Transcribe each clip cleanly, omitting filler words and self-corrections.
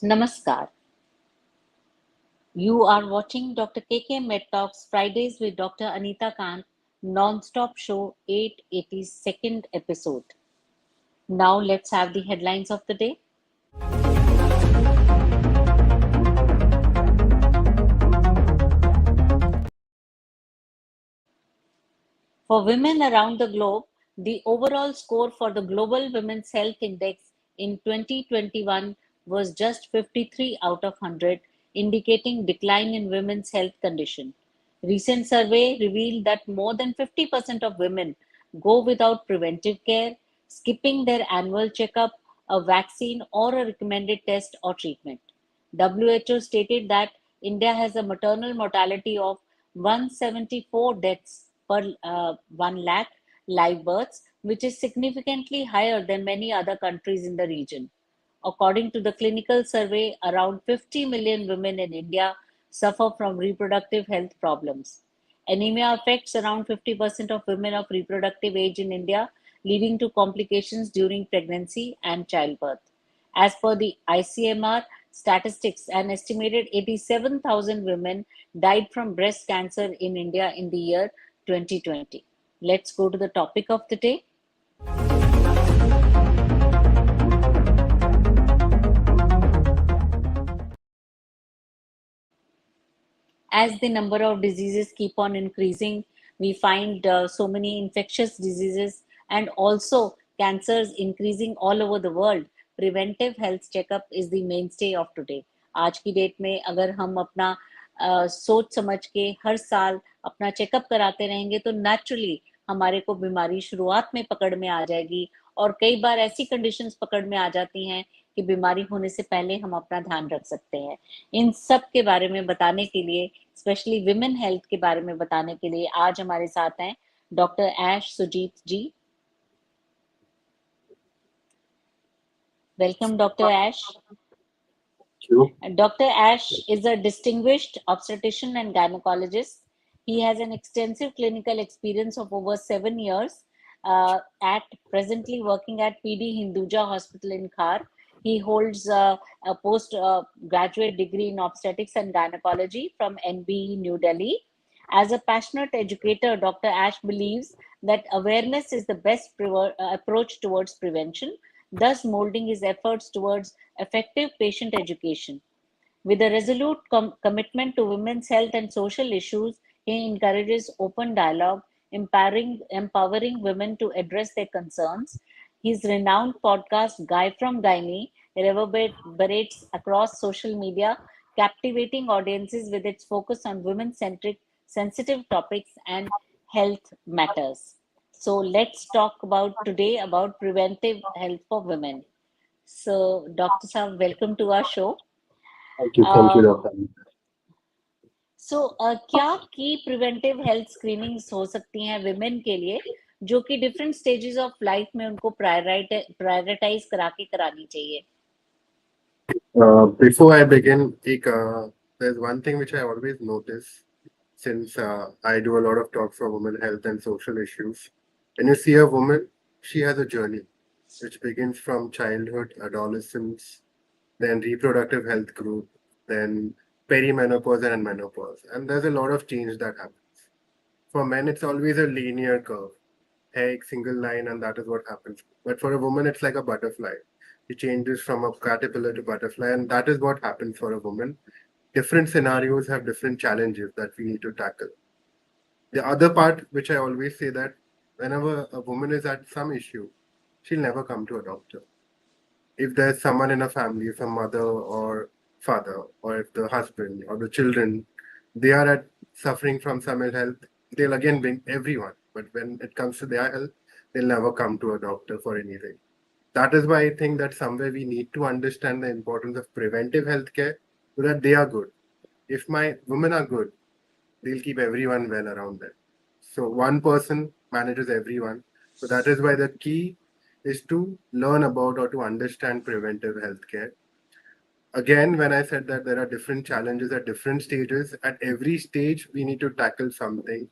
Namaskar. You are watching Dr. KK Med Talks Fridays with Dr. Anita Kant, non-stop show 882nd episode. Now let's have the headlines of the day. For women around the globe, the overall score for the Global Women's Health Index in 2021 was just 53 out of 100, indicating decline in women's health condition. Recent survey revealed that more than 50% of women go without preventive care, skipping their annual checkup, a vaccine, or a recommended test or treatment. WHO stated that India has a maternal mortality of 174 deaths per 1 lakh live births, which is significantly higher than many other countries in the region. According to the clinical survey, around 50 million women in India suffer from reproductive health problems. Anemia affects around 50% of women of reproductive age in India, leading to complications during pregnancy and childbirth. As per the ICMR statistics, an estimated 87,000 women died from breast cancer in India in the year 2020. Let's go to the topic of the day. As the number of diseases keep on increasing, we find so many infectious diseases and also cancers increasing all over the world. Preventive health checkup is the mainstay of today. आज की date में अगर हम अपना सोच समझ के हर साल अपना चेकअप कराते रहेंगे तो नेचुरली हमारे को बीमारी शुरुआत में पकड़ में आ जाएगी और कई बार ऐसी कंडीशंस पकड़ में आ जाती हैं कि बीमारी होने से पहले हम अपना ध्यान रख सकते हैं। इन सब के बारे में बताने के लिए, स्पेशली विमेन हेल्थ के बारे में बताने के लिए आज हमारे साथ हैं doctor Ash Sujit ji. Welcome doctor Ash. Dr. Ash is a distinguished obstetrician and gynecologist. He has an extensive clinical experience of over 7 years, at presently working at PD Hinduja Hospital in Khar. He holds a post-graduate degree in obstetrics and gynecology from NBE New Delhi. As a passionate educator, Dr. Ash believes that awareness is the best approach towards prevention, thus molding his efforts towards effective patient education. With a resolute commitment to women's health and social issues, he encourages open dialogue, empowering women to address their concerns. His renowned podcast, Guy from Gynae, reverberates across social media, captivating audiences with its focus on women centric, sensitive topics and health matters. So, let's talk about today about preventive health for women. So, Dr. Saab, welcome to our show. Thank you, Dr. सो क्या की preventive health screenings हो सकती हैं women के लिए जो कि different stages of life में उनको प्रायोरिटाइज करा के करानी चाहिए? Before I begin, there's one thing which I always notice since I do a lot of talks for women health and social issues. When you see a woman, she has a journey which begins from childhood, adolescence, then reproductive health group, then perimenopause and menopause. And there's a lot of change that happens. For men, it's always a linear curve, a single line, and that is what happens. But for a woman, it's like a butterfly. It changes from a caterpillar to butterfly, and that is what happens for a woman. Different scenarios have different challenges that we need to tackle. The other part, which I always say, that whenever a woman is at some issue, she'll never come to a doctor. If there's someone in a family, if a mother or father, or if the husband or the children, they are suffering from some ill health, they'll again bring everyone. But when it comes to their health, they'll never come to a doctor for anything. That is why I think that somewhere we need to understand the importance of preventive healthcare so that they are good. If my women are good, they'll keep everyone well around them. So one person manages everyone. So that is why the key is to learn about or to understand preventive healthcare. Again, when I said that there are different challenges at different stages, at every stage we need to tackle something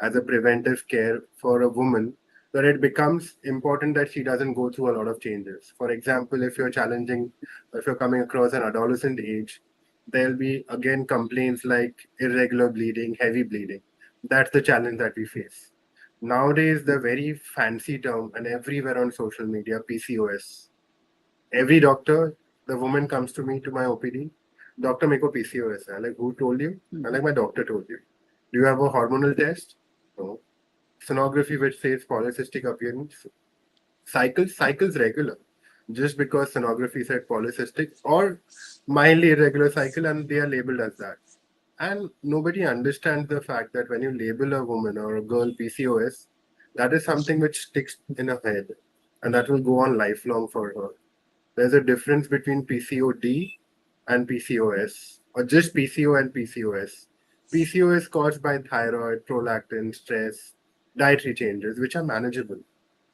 as a preventive care for a woman But it becomes important that she doesn't go through a lot of changes. For example, if you're coming across an adolescent age, there'll be again complaints like irregular bleeding, heavy bleeding. That's the challenge that we face. Nowadays, the very fancy term and everywhere on social media, PCOS. Every doctor, the woman comes to me to my OPD, doctor, meko PCOS. I like, who told you? I like, my doctor told you. Do you have a hormonal test? No. Sonography which says polycystic appearance. Cycles regular. Just because sonography said polycystic or mildly irregular cycle and they are labeled as that. And nobody understands the fact that when you label a woman or a girl PCOS, that is something which sticks in her head and that will go on lifelong for her. There's a difference between PCOD and PCOS, or just PCO and PCOS. PCOS caused by thyroid, prolactin, stress, dietary changes, which are manageable.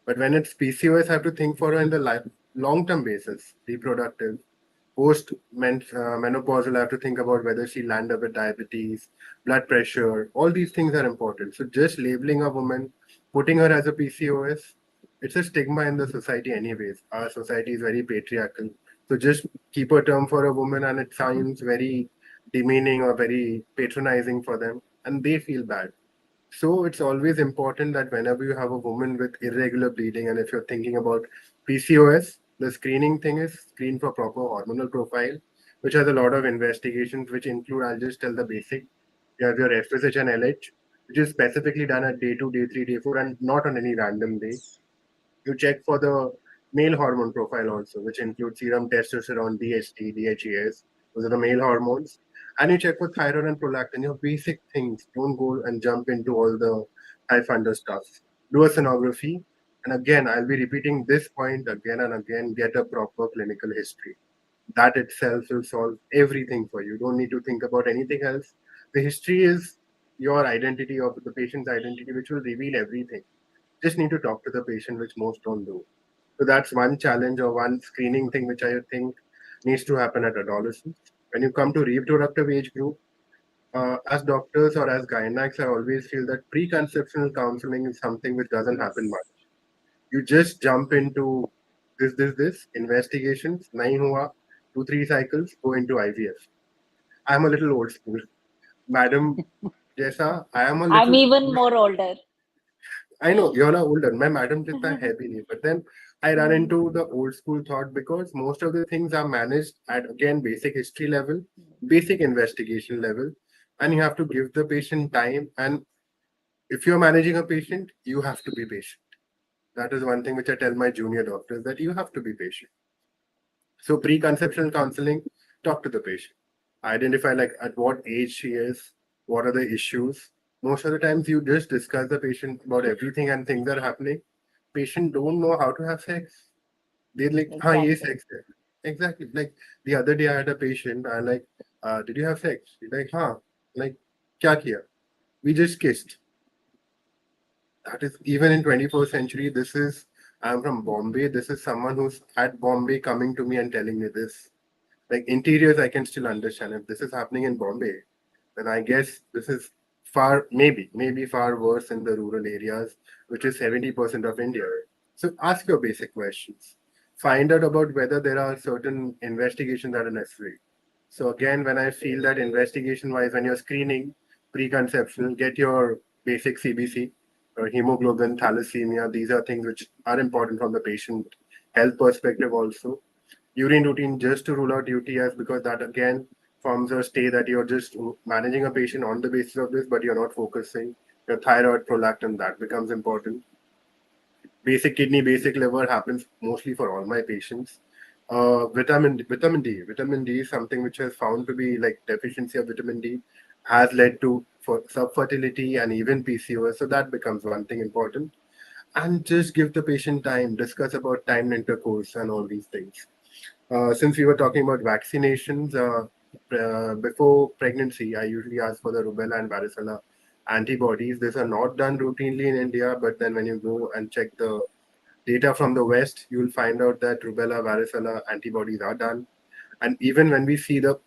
But when it's PCOS, I have to think for in the long-term basis, reproductive, menopausal. I have to think about whether she land up with diabetes, blood pressure. All these things are important. So just labeling a woman, putting her as a PCOS, it's a stigma in the society anyways. Our society is very patriarchal. So just keep a term for a woman and it sounds very demeaning or very patronizing for them and they feel bad. So it's always important that whenever you have a woman with irregular bleeding, and if you're thinking about PCOS, the screening thing is screen for proper hormonal profile, which has a lot of investigations, which include, I'll just tell the basic. You have your FSH and LH, which is specifically done at day 2, day 3, day 4, and not on any random day. You check for the male hormone profile also, which includes serum testosterone, DHT, DHES. Those are the male hormones. And you check for thyroid and prolactin, your basic things. Don't go and jump into all the high funder stuff. Do a sonography. And again, I'll be repeating this point again and again. Get a proper clinical history. That itself will solve everything for you. Don't need to think about anything else. The history is your identity or the patient's identity, which will reveal everything. Just need to talk to the patient, which most don't do. So that's one challenge or one screening thing which I think needs to happen at adolescence. When you come to reproductive age group, as doctors or as gynecologists, I always feel that preconceptional counseling is something which doesn't happen much. You just jump into this investigations, nahi hua, 2 3 cycles, go into IVF. I'm a little old school, madam. Jaisa, I am a I'm little. even more older. I know you're not older. My madam jitna hai bhi nahi. But then I run into the old school thought because most of the things are managed at again basic history level, basic investigation level, and you have to give the patient time. And if you're managing a patient, you have to be patient. That is one thing which I tell my junior doctors that you have to be patient. So preconceptional counseling, talk to the patient. Identify like at what age she is, what are the issues. Most of the times you just discuss the patient about everything and things are happening. Patient don't know how to have sex. They're like, हाँ ये Exactly. sex है. Exactly. Like the other day I had a patient. I like, did you have sex? He's like, हाँ. Like, क्या किया? We just kissed. That is even in 21st century. I'm from Bombay. This is someone who's at Bombay coming to me and telling me this. Like interiors, I can still understand. If this is happening in Bombay, then I guess this is maybe far worse in the rural areas, which is 70% of India. So ask your basic questions. Find out about whether there are certain investigations that are necessary. So again, when I feel that investigation-wise, when you're screening preconception, get your basic CBC or hemoglobin, thalassemia. These are things which are important from the patient health perspective also. Urine routine just to rule out UTIs because that again forms a stay that you're just managing a patient on the basis of this, but you're not focusing. Your thyroid, prolactin, that becomes important. Basic kidney, basic liver happens mostly for all my patients. Vitamin D is something which has found to be like deficiency of vitamin D has led to for subfertility and even PCOS. So that becomes one thing important. And just give the patient time, discuss about timed intercourse and all these things. Since we were talking about vaccinations, before pregnancy, I usually ask for the rubella and varicella antibodies. These are not done routinely in India, but then when you go and check the data from the West, you will find out that rubella, varicella antibodies are done. And even when we see the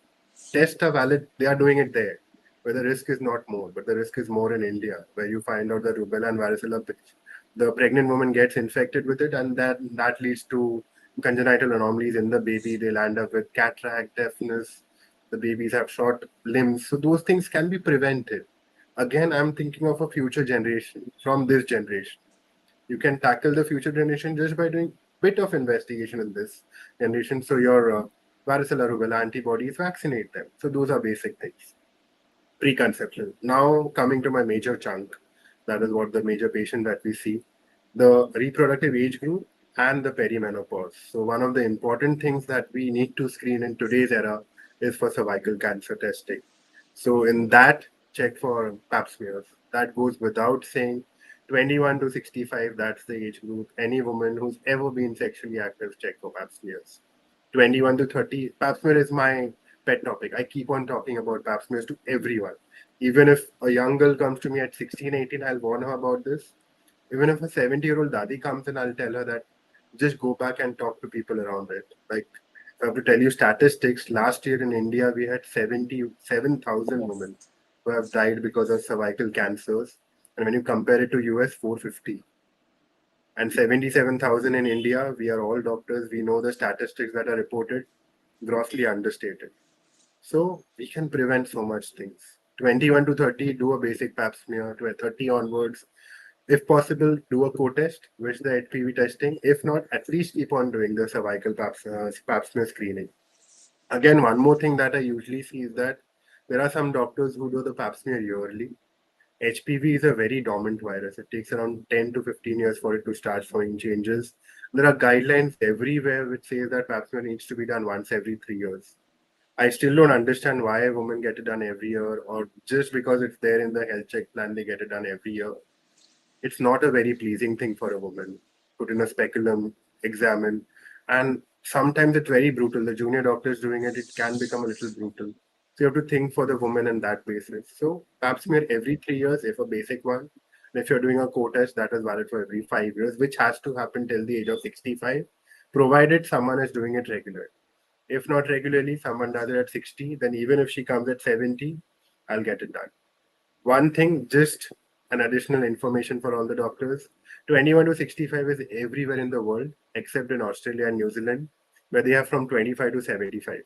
tests are valid, they are doing it there, where the risk is not more, but the risk is more in India, where you find out that rubella and varicella The pregnant woman gets infected with it, and that leads to congenital anomalies in the baby. They'll end up with cataract, deafness. The babies have short limbs, so those things can be prevented. Again, I'm thinking of a future generation from this generation. You can tackle the future generation just by doing bit of investigation in this generation. So your varicella rubella antibodies, vaccinate them. So those are basic things. Preconception. Now coming to my major chunk, that is what the major patient that we see, the reproductive age group and the perimenopause. So one of the important things that we need to screen in today's era is for cervical cancer testing. So in that, check for pap smears. That goes without saying. 21 to 65, that's the age group. Any woman who's ever been sexually active, check for pap smears. 21 to 30, pap smear is my pet topic. I keep on talking about pap smears to everyone. Even if a young girl comes to me at 16, 18, I'll warn her about this. Even if a 70-year-old dadi comes in, I'll tell her that just go back and talk to people around it. Like, I have to tell you statistics. Last year in India, we had 77,000 Yes. women who have died because of cervical cancers. And when you compare it to US, 450. And 77,000 in India, we are all doctors. We know the statistics that are reported, grossly understated. So we can prevent so much things. 21 to 30, do a basic pap smear. To 30 onwards, if possible, do a co-test, which the HPV testing. If not, at least keep on doing the cervical pap smear screening. Again, one more thing that I usually see is that there are some doctors who do the pap smear yearly. HPV is a very dormant virus. It takes around 10 to 15 years for it to start showing changes. There are guidelines everywhere which says that pap smear needs to be done once every 3 years. I still don't understand why women get it done every year, or just because it's there in the health check plan, they get it done every year. It's not a very pleasing thing for a woman. Put in a speculum, examine, and sometimes it's very brutal. The junior doctors doing it, it can become a little brutal. So you have to think for the woman on that basis. So pap smear every 3 years, if a basic one. And if you're doing a co-test, that is valid for every 5 years, which has to happen till the age of 65, provided someone is doing it regularly. If not regularly, someone does it at 60, then even if she comes at 70, I'll get it done. One thing, just an additional information for all the doctors. 21 to 65 is everywhere in the world except in Australia and New Zealand, where they have from 25 to 75.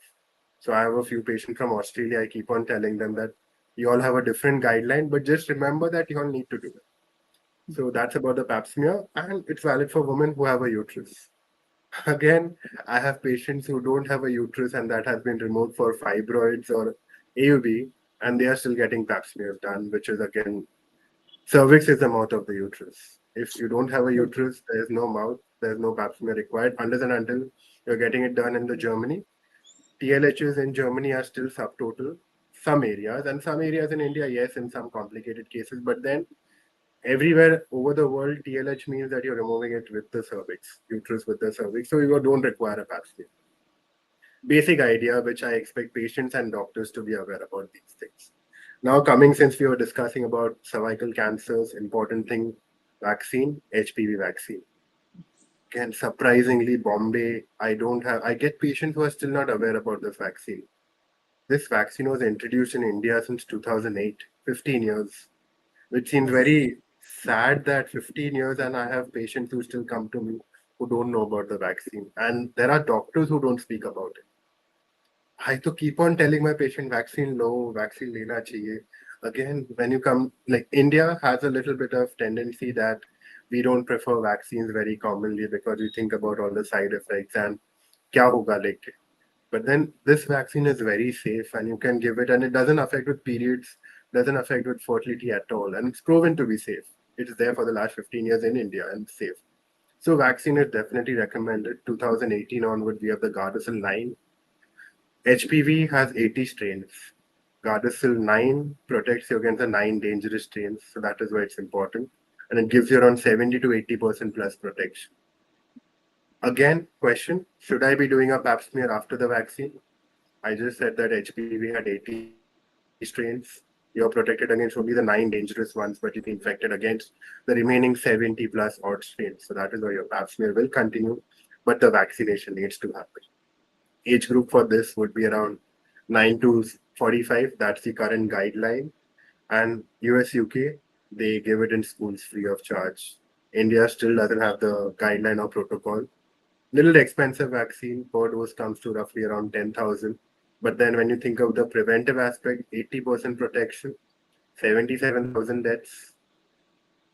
So I have a few patients from Australia. I keep on telling them that you all have a different guideline, but just remember that you all need to do it. So that's about the pap smear, and it's valid for women who have a uterus. Again, I have patients who don't have a uterus and that has been removed for fibroids or AUB, and they are still getting pap smears done, which is again, cervix is the mouth of the uterus. If you don't have a True. uterus, there is no mouth, there is no pap smear required, unless and until you're getting it done in the Germany. TLHs in Germany are still subtotal, some areas, and some areas in India, yes, in some complicated cases, but then everywhere over the world, TLH means that you're removing it with the cervix, uterus with the cervix, so you don't require a pap smear. Basic idea which I expect patients and doctors to be aware about these things. Now, coming since we were discussing about cervical cancers, important thing, vaccine, HPV vaccine. Again, surprisingly, Bombay, I get patients who are still not aware about this vaccine. This vaccine was introduced in India since 2008, 15 years, which seems Yes. very sad that 15 years and I have patients who still come to me who don't know about the vaccine. And there are doctors who don't speak about it. I to keep on telling my patient vaccine low, vaccine lena chahiye. Again, when you come, like India has a little bit of tendency that we don't prefer vaccines very commonly because we think about all the side effects and kya hoga leke. But then this vaccine is very safe and you can give it and it doesn't affect with periods, doesn't affect with fertility at all. And it's proven to be safe. It is there for the last 15 years in India and safe. So vaccine is definitely recommended. 2018 onward, we have the Gardasil 9. HPV has 80 strains. Gardasil 9 protects you against the 9 dangerous strains, so that is why it's important. And it gives you around 70 to 80% plus protection. Again, question, should I be doing a pap smear after the vaccine? I just said that HPV had 80 strains. You're protected against only the 9 dangerous ones, but you can be infected against the remaining 70 plus odd strains. So that is why your pap smear will continue, but the vaccination needs to happen. Age group for this would be around 9 to 45. That's the current guideline. And US, UK, they give it in schools free of charge. India still doesn't have the guideline or protocol. Little expensive vaccine per dose comes to roughly around 10,000. But then when you think of the preventive aspect, 80% protection, 77,000 deaths,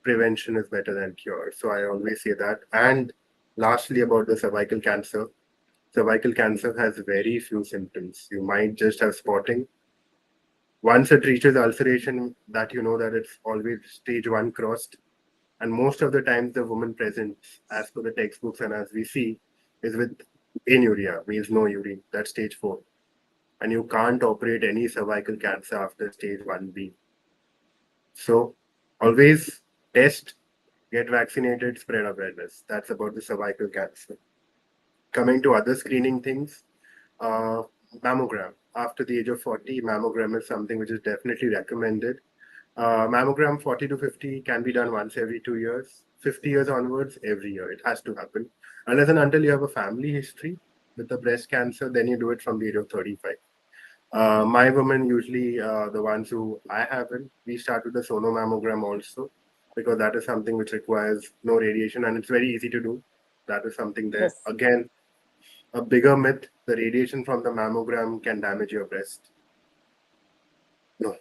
prevention is better than cure. So I always say that. And lastly, about the cervical cancer. Cervical cancer has very few symptoms. You might just have spotting. Once it reaches ulceration, that you know that it's always stage one crossed. And most of the times, the woman presents, as per the textbooks and as we see, is with anuria, means no urine. That's stage four. And you can't operate any cervical cancer after stage 1B. So always test, get vaccinated, spread awareness. That's about the cervical cancer. Coming to other screening things, uh, mammogram. After the age of 40, mammogram is something which is definitely recommended. Mammogram 40 to 50 can be done once every 2 years. 50 years onwards, every year. It has to happen. Unless and until you have a family history with the breast cancer, then you do it from the age of 35. My women usually the ones who I haven't. We start with the sonomammogram also because that is something which requires no radiation and it's very easy to do. That is something there. Yes. Again, a bigger myth: the radiation from the mammogram can damage your breast. No,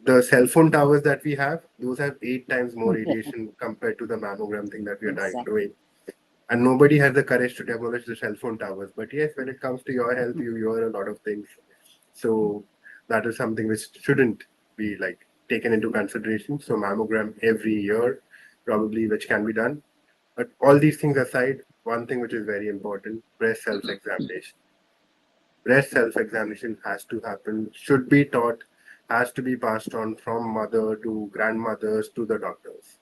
the cell phone towers that we have, those have 8 times more radiation compared to the mammogram thing that we are Exactly. doing. And nobody has the courage to demolish the cell phone towers. But yes, when it comes to your health, you hear a lot of things. So that is something which shouldn't be like taken into consideration. So mammogram every year, probably which can be done. But all these things aside, one thing which is very important: breast self-examination. Breast self-examination has to happen, should be taught, has to be passed on from mother to grandmothers to the doctors.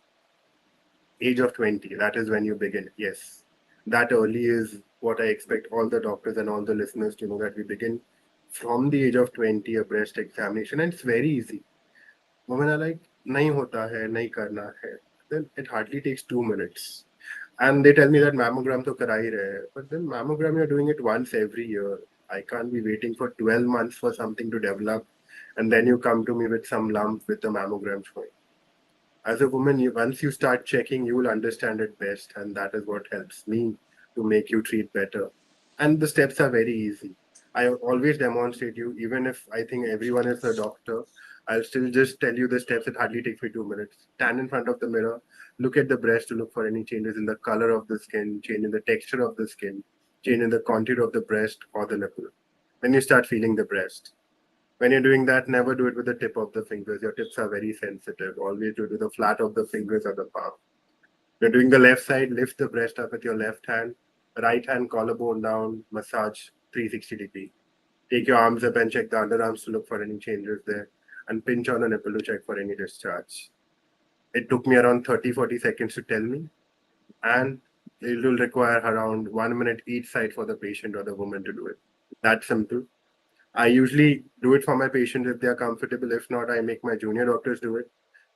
Age of 20, that is when you begin. Yes, that early is what I expect all the doctors and all the listeners to know, that we begin from the age of 20 a breast examination, and it's very easy. Women are like, nahi hota hai, nahi karna hai. Then it hardly takes 2 minutes. And they tell me that mammogram to kara hi rahe hai. But then mammogram, you're doing it once every year. I can't be waiting for 12 months for something to develop. And then you come to me with some lump with the mammogram showing. As a woman, once you start checking, you will understand it best, and that is what helps me to make you treat better. And the steps are very easy. I always demonstrate you, even if I think everyone is a doctor. I'll still just tell you the steps. It hardly takes me 2 minutes. Stand in front of the mirror, look at the breast to look for any changes in the color of the skin, change in the texture of the skin, change in the contour of the breast or the nipple. Then you start feeling the breast. When you're doing that, never do it with the tip of the fingers. Your tips are very sensitive. Always do it with the flat of the fingers or the palm. You're doing the left side, lift the breast up with your left hand. Right hand collarbone down, massage 360-degree. Take your arms up and check the underarms to look for any changes there. And pinch on the nipple to check for any discharge. It took me around 30-40 seconds to tell me. And it will require around 1 minute each side for the patient or the woman to do it. That simple. I usually do it for my patients if they are comfortable. If not, I make my junior doctors do it.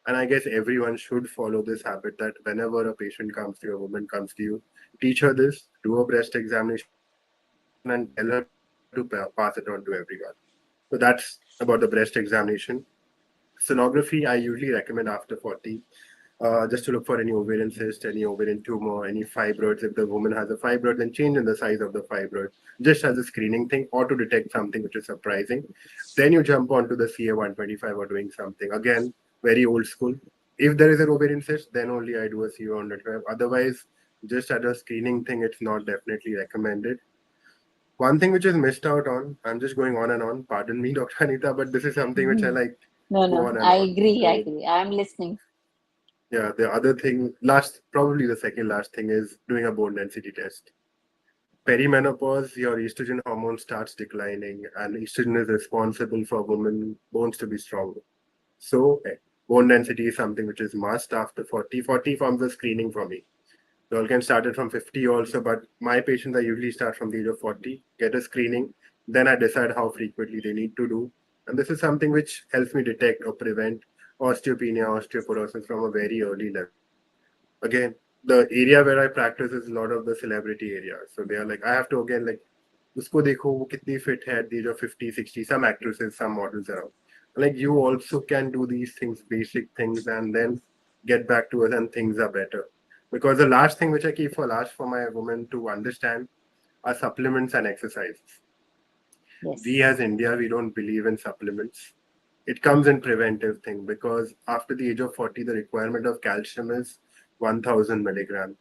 And I guess everyone should follow this habit, that whenever a patient comes to you, a woman comes to you, teach her this, do a breast examination, and tell her to pass it on to everyone. So that's about the breast examination. Sonography, I usually recommend after 40, just to look for any ovarian cyst, any ovarian tumor, any fibroids. If the woman has a fibroid, then change in the size of the fibroid, just as a screening thing or to detect something which is surprising. Then you jump onto the CA 125 or doing something. Again, very old school. If there is an ovarian cyst, then only I do a CA 125. Otherwise, just as a screening thing, it's not definitely recommended. One thing which is missed out on, I'm just going on and on, pardon me, Dr. Anita, but this is something which I like No, go no, on and I on. agree. I So agree. I'm listening. yeah, the other thing, last, probably the second last thing is doing a bone density test. Perimenopause, your estrogen hormone starts declining, and estrogen is responsible for women bones to be strong. So, bone density is something which is must after 40. 40 forms a screening for me. You all can start it from 50 also, but my patients I usually start from the age of 40, get a screening, then I decide how frequently they need to do. And this is something which helps me detect or prevent osteopenia, osteoporosis from a very early level. Again, the area where I practice is a lot of the celebrity area. So they are like, I have to again like, usko dekho, wo kitni fit hai at the age of 50, 60, some actresses, some models around. Like you also can do these things, basic things, and then get back to us and things are better. Because the last thing which I keep for last for my women to understand are supplements and exercises. We Yes. as India, we don't believe in supplements. It comes in preventive thing because after the age of 40, the requirement of calcium is 1000 milligram.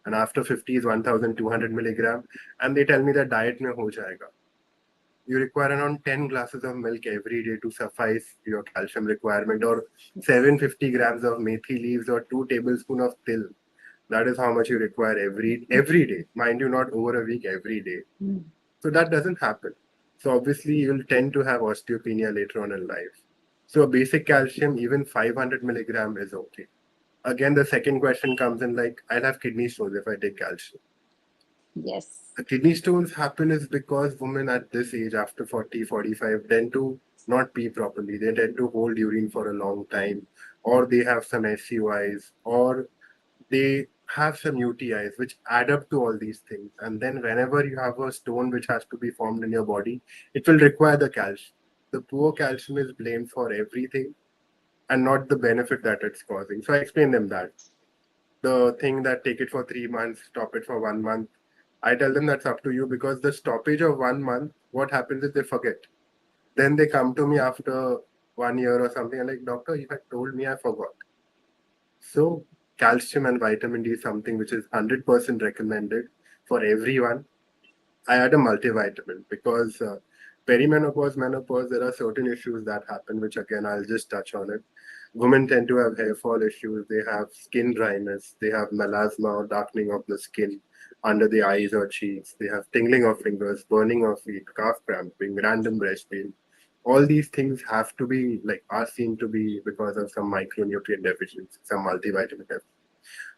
And after 50 is 1200 milligram. And they tell me that diet mein ho jayega. You require around 10 glasses of milk every day to suffice your calcium requirement, or Yes. 750 grams of methi leaves, or 2 tablespoons of til. That is how much you require every day. Mind you, not over a week, every day. Mm. So that doesn't happen. So obviously you'll tend to have osteopenia later on in life. So a basic calcium, even 500 milligram is okay. Again, the second question comes in like, I'll have kidney stones if I take calcium. Yes. The kidney stones happen is because women at this age, after 40, 45, tend to not pee properly. They tend to hold urine for a long time, or they have some SUIs, or they have some UTIs, which add up to all these things. And then whenever you have a stone which has to be formed in your body, it will require the calcium. The poor calcium is blamed for everything and not the benefit that it's causing. So I explain them that. The thing that take it for 3 months, stop it for 1 month. I tell them that's up to you because the stoppage of 1 month, what happens is they forget. Then they come to me after 1 year or something and like, doctor, you had told me I forgot. So calcium and vitamin D is something which is 100% recommended for everyone. I add a multivitamin because perimenopause, menopause, there are certain issues that happen, which again, I'll just touch on it. Women tend to have hair fall issues, they have skin dryness, they have melasma or darkening of the skin under the eyes or cheeks, they have tingling of fingers, burning of feet, calf cramping, random breast pain. All these things have to be like are seen to be because of some micronutrient deficiency, some multivitamin deficiency.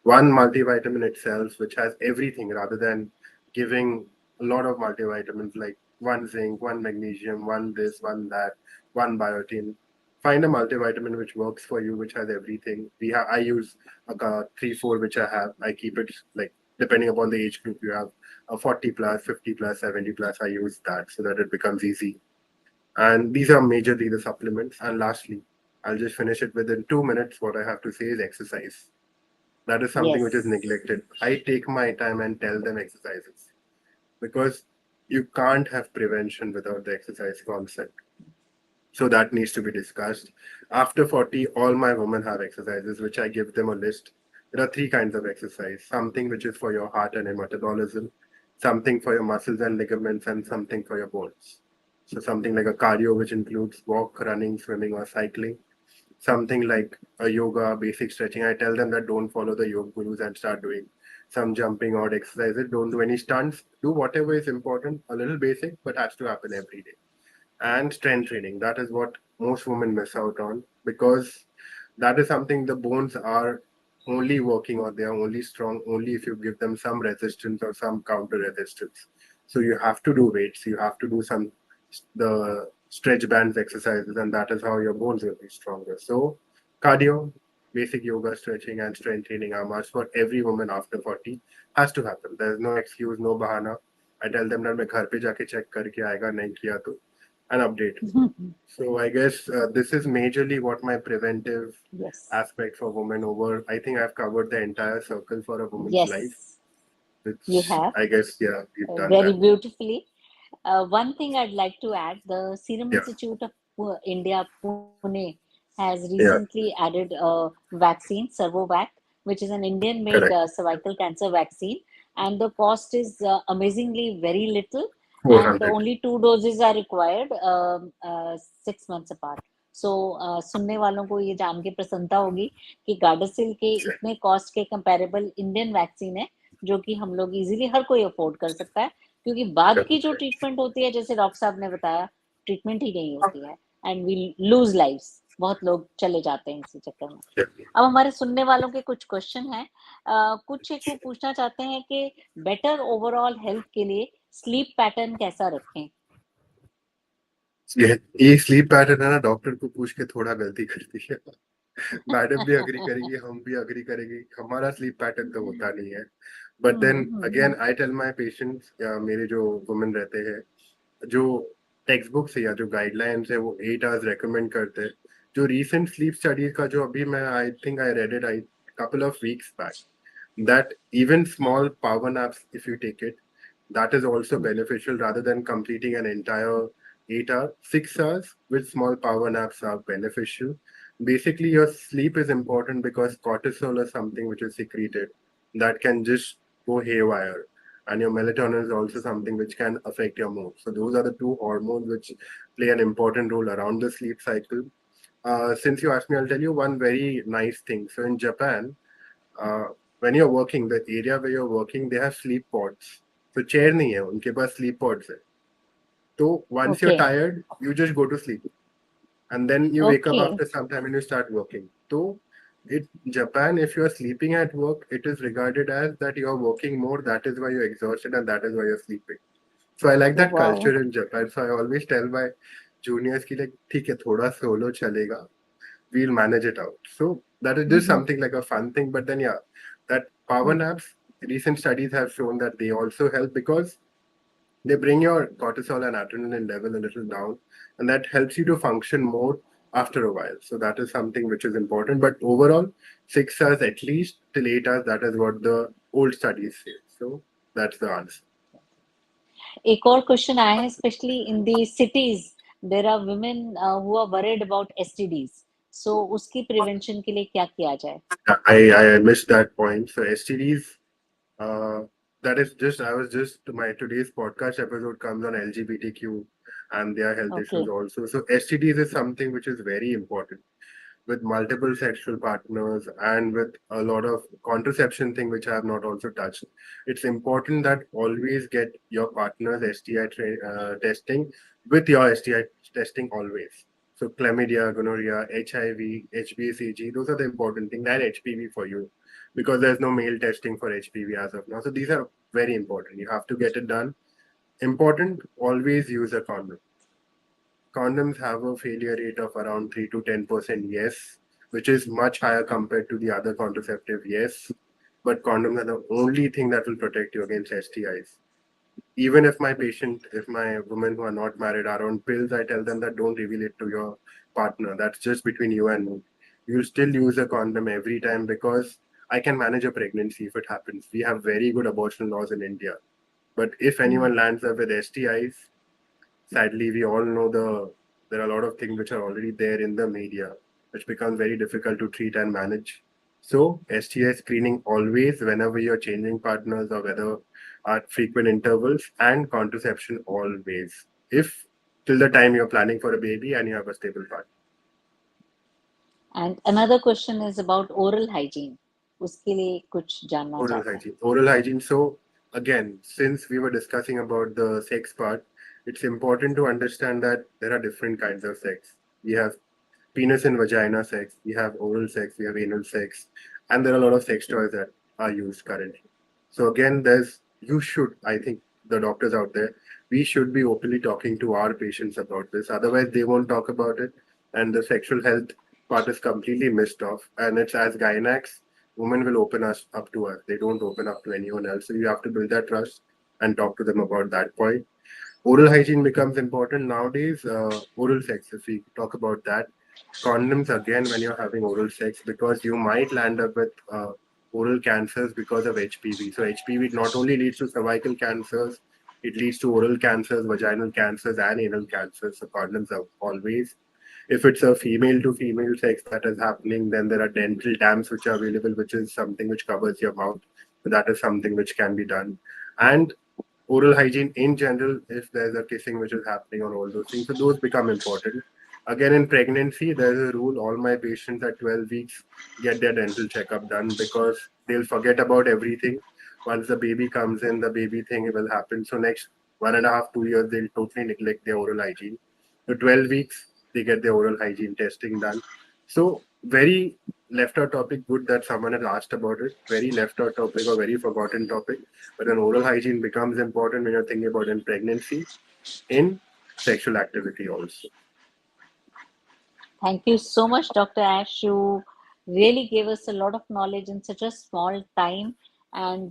One multivitamin itself, which has everything rather than giving a lot of multivitamins like one zinc, one magnesium, one this, one that, one biotin. Find a multivitamin which works for you, which has everything. I use a 3, 4 which I have. I keep it like depending upon the age group you have a 40 plus, 50 plus, 70 plus. I use that so that it becomes easy. And these are majorly the supplements. And lastly, I'll just finish it within 2 minutes. What I have to say is exercise. That is something which is Yes. neglected. I take my time and tell them exercises because you can't have prevention without the exercise concept. So that needs to be discussed. After 40, all my women have exercises, which I give them a list. There are 3 kinds of exercise, something which is for your heart and your metabolism, something for your muscles and ligaments, and something for your bones. So something like a cardio, which includes walk, running, swimming, or cycling, something like a yoga, basic stretching. I tell them that don't follow the yoga gurus and start doing some jumping or exercises. Don't do any stunts. Do whatever is important, a little basic, but has to happen every day. And strength training. That is what most women miss out on because that is something the bones are only working or they are only strong only if you give them some resistance or some counter resistance. So you have to do weights, you have to do some the stretch bands exercises, and that is how your bones will be stronger. So cardio, basic yoga, stretching, and strength training are must for every woman after 40 has to happen. There's no excuse, no bahana. I tell them that मैं घर पे जाके check करके आएगा नहीं किया तो an update. So I guess this is majorly what my preventive Yes. aspect for women over. I think I've covered the entire circle for a woman's life, Yes. You which have I guess yeah, we've done very that. beautifully. One thing I'd like to add, the Serum Yeah, Institute of India, Pune, has yeah, recently added a vaccine, Servovac, which is an Indian-made correct. cervical cancer vaccine, and the cost is amazingly very little, and 400. only 2 doses are required 6 months apart. सो सुनने वालों को ये जान के प्रसन्नता होगी कि Gardasil के Check. इतने कॉस्ट के कंपैरेबल इंडियन वैक्सीन है जो कि हम लोग इजीली हर कोई अफोर्ड कर सकता है क्योंकि बाद की जो Correct. ट्रीटमेंट होती है जैसे डॉक्टर साहब ने बताया ट्रीटमेंट ही नहीं होती है एंड वी लूज लाइव्स बहुत लोग चले जाते हैं इसी चक्कर में Check. अब हमारे सुनने वालों के कुछ क्वेश्चन हैं कुछ एक वो पूछना चाहते हैं कि बेटर ओवरऑल हेल्थ के लिए स्लीप पैटर्न कैसा रखें ये स्लीप पैटर्न है ना डॉक्टर को पूछ के थोड़ा गलती करती है मैडम भी अग्री करेगी हम भी अग्री करेंगे हमारा स्लीप पैटर्न तो होता नहीं है but then again I tell my patients या मेरे जो वुमेन रहते हैं जो टेक्स्ट बुक से या जो गाइडलाइंस है वो 8 आवर्स रेकमेंड करते हैं जो recent sleep studies का जो अभी मैं I think I read it I couple of weeks back that even small power naps, if you take it, that is also beneficial rather than completing an entire 8 hour, 6 hours with small power naps are beneficial. Basically, your sleep is important because cortisol is something which is secreted that can just go haywire. And your melatonin is also something which can affect your mood. So, those are the two hormones which play an important role around the sleep cycle. Since you asked me, I'll tell you one very nice thing. So, in Japan, uh, when you're working, the area where you're working, they have sleep pods. So chair नहीं है उनके पास sleep pods है. So once you're Okay. tired, you just go to sleep, and then you wake up Okay. after some time and you start working. So it Japan, if you're sleeping at work, it is regarded as that you're working more. That is why you're exhausted, and that is why you're sleeping. So I like Oh, that wow. culture in Japan. So I always tell my juniors कि like ठीक है थोड़ा solo चलेगा, we'll manage it out. So that is just Mhm. something like a fun thing. But then, yeah, that power Mm. naps, recent studies have shown that they also help because they bring your cortisol and adrenaline level a little down, and that helps you to function more after a while. So that is something which is important. But overall, 6 hours at least till 8 hours, that is what the old studies say. So that's the answer. एक और question आया है, specially in the cities there are women who are worried about STDs, so उसकी prevention के लिए क्या किया जाए? I missed that point. So STDs, uh, that is just I was just my today's podcast episode comes on LGBTQ and their health okay. issues also. So STDs is something which is very important with multiple sexual partners and with a lot of contraception thing which I have not also touched. It's important that always get your partner's STI testing with your STI testing always. So chlamydia, gonorrhea, HIV, HBCG, those are the important things, and HPV for you, because there's no male testing for HPV as of now. So these are very important. You have to get it done. Important, always use a condom. Condoms have a failure rate of around 3 to 10%, yes, which is much higher compared to the other contraceptive, yes. But condoms are the only thing that will protect you against STIs. Even if my patient, if my women who are not married are on pills, I tell them that don't reveal it to your partner. That's just between you and me. You still use a condom every time because I can manage a pregnancy if it happens. We have very good abortion laws in India. But if anyone lands up with STIs, sadly, we all know there are a lot of things which are already there in the media, which becomes very difficult to treat and manage. So STI screening always, whenever you're changing partners or whether at frequent intervals, and contraception always. If till the time you're planning for a baby and you have a stable partner. And another question is about oral hygiene, उसके लिए कुछ जानना Oral चाहते हैं. hygiene. Oral hygiene. So again, since we were discussing about the sex part, it's important to understand that there are different kinds of sex. We have penis and vagina sex, we have oral sex, we have anal sex, and there are a lot of sex toys that are used currently. So again, you should, I think, the doctors out there, we should be openly talking to our patients about this. Otherwise, they won't talk about it, and the sexual health part is completely missed off. And it's as gynacs, women will open us up to us. They don't open up to anyone else. So you have to build that trust and talk to them about that point. Oral hygiene becomes important nowadays. Oral sex, if we talk about that, condoms again when you're having oral sex, because you might land up with oral cancers because of HPV. So HPV not only leads to cervical cancers, it leads to oral cancers, vaginal cancers, and anal cancers. So condoms are always. If it's a female to female sex that is happening, then there are dental dams which are available, which is something which covers your mouth. So that is something which can be done. And oral hygiene in general, if there's a kissing which is happening or all those things, so those become important. Again, in pregnancy, there's a rule: all my patients at 12 weeks get their dental checkup done because they'll forget about everything. Once the baby comes in, the baby thing will happen. So next 1.5, 2 years, they'll totally neglect their oral hygiene. So 12 weeks, they get their oral hygiene testing done. So very left out topic. Good that someone has asked about it. Very left out topic or very forgotten topic. But then oral hygiene becomes important when you're thinking about in pregnancy, in sexual activity also. Thank you so much, Dr. Ash. You really gave us a lot of knowledge in such a small time, and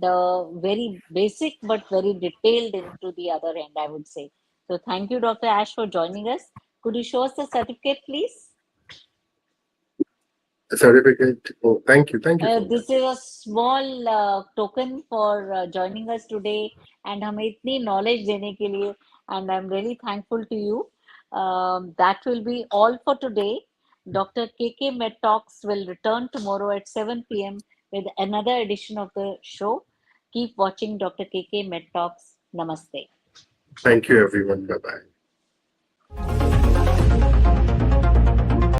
very basic but very detailed into the other end, I would say. So, thank you, Dr. Ash, for joining us. Could you show us the certificate, please? A certificate. Oh, thank you so This much. is a small token for joining us today and हमें इतनी knowledge देने के लिए, and I'm really thankful to you. That will be all for today. Dr. KK Med Talks will return tomorrow at 7 p.m. with another edition of the show. Keep watching Dr. KK Med Talks. Namaste. Thank you, everyone. Bye bye.